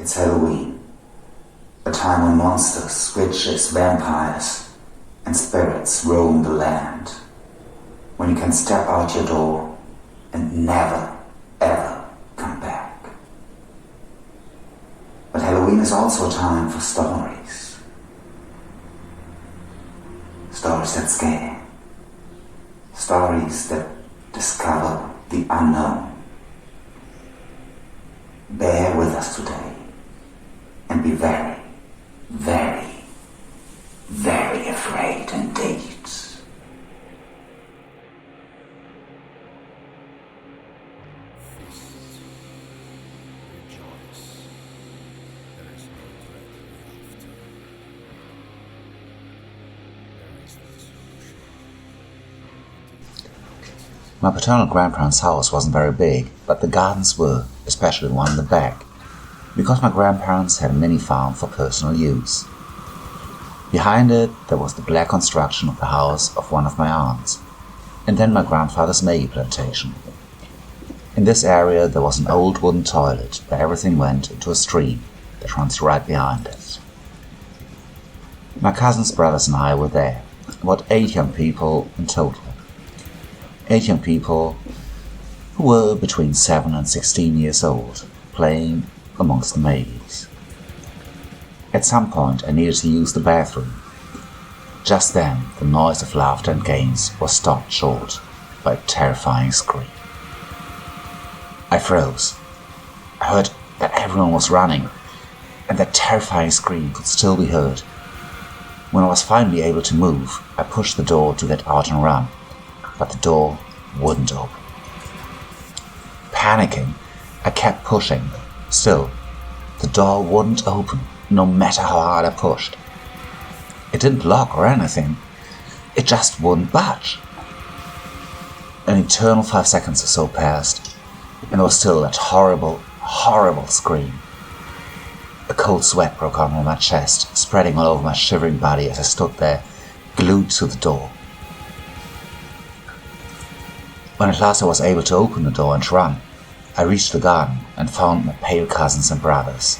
It's Halloween, a time when monsters, witches, vampires, and spirits roam the land. When you can step out your door and never, ever come back. But Halloween is also a time for stories. Stories that scare. Stories that discover the unknown. Bear with us today and be very, very, very afraid indeed. My paternal grandparents' house wasn't very big, but the gardens were, especially the one in the back, because my grandparents had a mini farm for personal use. Behind it there was the black construction of the house of one of my aunts, and then my grandfather's Maggie plantation. In this area there was an old wooden toilet where everything went into a stream that runs right behind it. My cousins, brothers and I were there, about 8 young people in total. 8 young people who were between 7 and 16 years old, playing amongst the Maggies. At some point I needed to use the bathroom. Just then the noise of laughter and games was stopped short by a terrifying scream. I froze. I heard that everyone was running, and that terrifying scream could still be heard. When I was finally able to move, I pushed the door to get out and run, but the door wouldn't open. Panicking, I kept pushing. Still, the door wouldn't open, no matter how hard I pushed. It didn't lock or anything. It just wouldn't budge. An eternal 5 seconds or so passed, and there was still that horrible, horrible scream. A cold sweat broke out on my chest, spreading all over my shivering body as I stood there, glued to the door. When at last I was able to open the door and run, I reached the garden and found my pale cousins and brothers.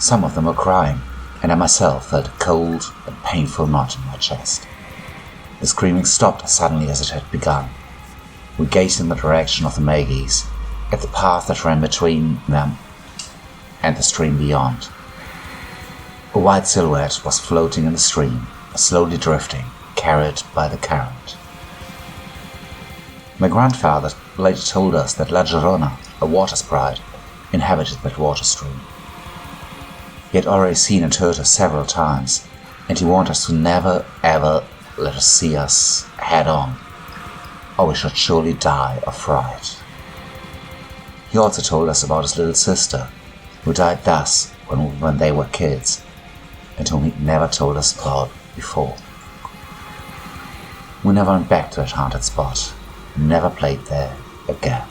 Some of them were crying, and I myself felt a cold and painful knot in my chest. The screaming stopped as suddenly as it had begun. We gazed in the direction of the Maggies, at the path that ran between them and the stream beyond. A white silhouette was floating in the stream, slowly drifting, carried by the current. My grandfather later told us that La Llorona, a water sprite, inhabited that water stream. He had already seen and heard her several times, and he warned us to never ever let her see us head on, or we should surely die of fright. He also told us about his little sister, who died thus when they were kids, and whom he'd never told us about before. We never went back to that haunted spot, never played there again.